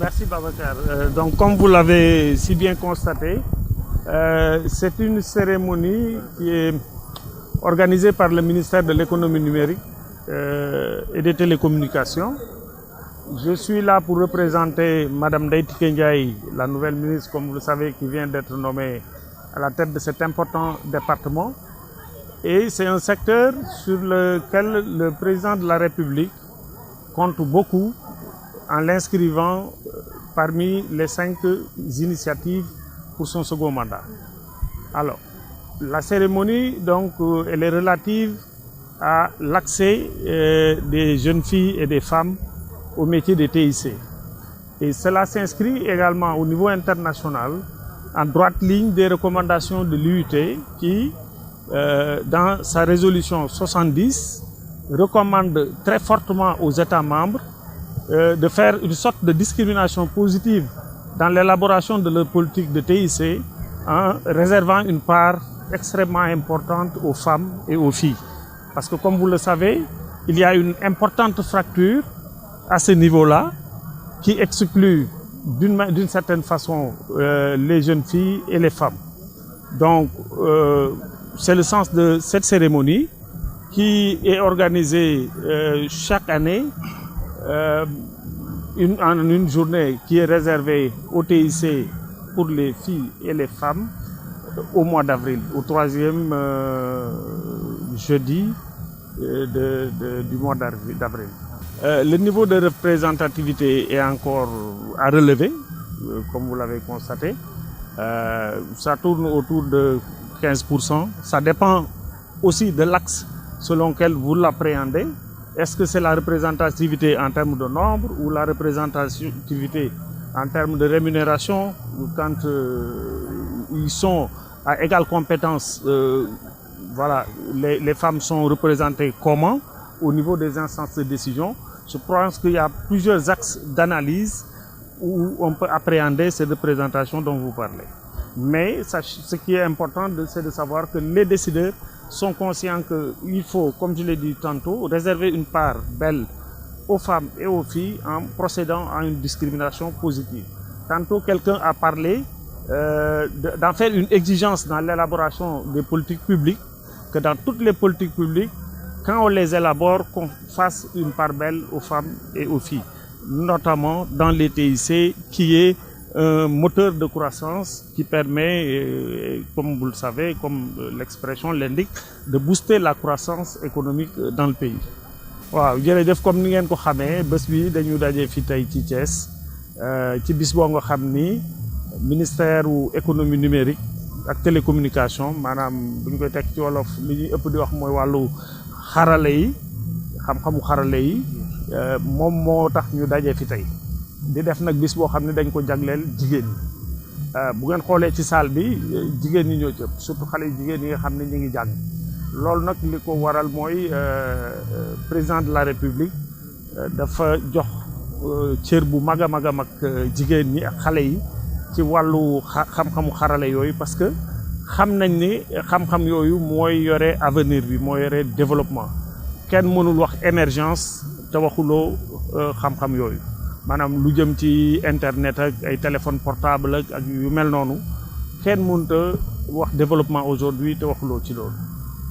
Merci Babacar. Donc comme vous l'avez si bien constaté, c'est une cérémonie qui est organisée par le ministère de l'économie numérique et des télécommunications. Je suis là pour représenter Madame Ndeye Tické Ndiaye, la nouvelle ministre, comme vous le savez, qui vient d'être nommée à la tête de cet important département. Et c'est un secteur sur lequel le président de la République compte beaucoup en l'inscrivant parmi les 5 initiatives pour son second mandat. Alors, la cérémonie, donc, elle est relative à l'accès des jeunes filles et des femmes au métier de TIC. Et cela s'inscrit également au niveau international en droite ligne des recommandations de l'UIT qui, dans sa résolution 70, recommande très fortement aux États membres de faire une sorte de discrimination positive dans l'élaboration de leur politique de TIC en réservant une part extrêmement importante aux femmes et aux filles. Parce que comme vous le savez, il y a une importante fracture à ce niveau-là qui exclut d'une certaine façon les jeunes filles et les femmes. Donc c'est le sens de cette cérémonie qui est organisée chaque année en une journée qui est réservée au TIC pour les filles et les femmes au mois d'avril, au 3e jeudi du mois d'avril. Le niveau de représentativité est encore à relever, comme vous l'avez constaté. Ça tourne autour de 15%. Ça dépend aussi de l'axe selon lequel vous l'appréhendez. Est-ce que c'est la représentativité en termes de nombre ou la représentativité en termes de rémunération? Quand ils sont à égale compétence, voilà, les femmes sont représentées comment au niveau des instances de décision? Je pense qu'il y a plusieurs axes d'analyse où on peut appréhender ces représentations dont vous parlez. Mais ce qui est important, c'est de savoir que les décideurs sont conscients qu'il faut, comme je l'ai dit tantôt, réserver une part belle aux femmes et aux filles en procédant à une discrimination positive. Tantôt, quelqu'un a parlé d'en faire une exigence dans l'élaboration des politiques publiques, que dans toutes les politiques publiques, quand on les élabore, qu'on fasse une part belle aux femmes et aux filles, notamment dans les TIC, qui est un moteur de croissance qui permet, comme vous le savez, comme l'expression l'indique, de booster la croissance économique dans le pays. waaw jërëjëf comme ni ngeen ko xamee bés bi dañu daje fi tey ci Thiès ci bis boo nga xam ni ministère wu économie numérique ak télécommunication maanaam bu ñu koy teg ci wolof li ñuy ëpp di wax mooy wàllu xarale yi xam-xamu xarale yi moom moo tax ñu daje fi tey di def nag bis boo xam ne dañ ko jagleel jigéen ñi bu ngeen xoolee ci salle bi jigéen ñi ñoo ci ëpp surtout xale yu jigéen yi nga xam ne ñu ngi jàng loolu nag li ko waral mooy président de la République dafa jox cër bu mag a mag a mag jigéen ñi ak xale yi ci wàllu xam-xamu xarale yooyu parce que xam nañ ni xam-xam yooyu mooy yore avenir bi mooy yore développement kenn mënul wax émergence te waxuloo xam-xam yooyu maanaam lu jëm ci internet ak ay téléphone portable ak yu mel noonu kenn mënut a wax développement aujourd'hui te waxuloo ci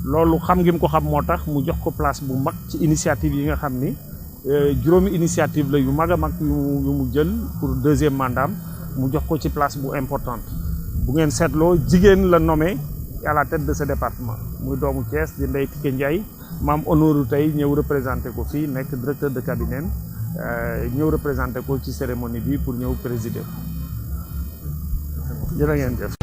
loolu xam ngi mu ko xam moo tax mu jox ko place bu mag ci initiative yi nga xam ni juróomi initiative la yu mag a mag yu mu jël pour 2e mandat mu jox ko ci place bu importante bu ngeen seetloo jigéen la nommé à la tête de ce département muy doomu Thiès di Ndeye Tické Ndiaye maam honneur tey ñëw représenté ko fii nekk directeur de cabinet ñëw représenté ko ci cérémonie bi pour ñëw présider jërë ngeen jëf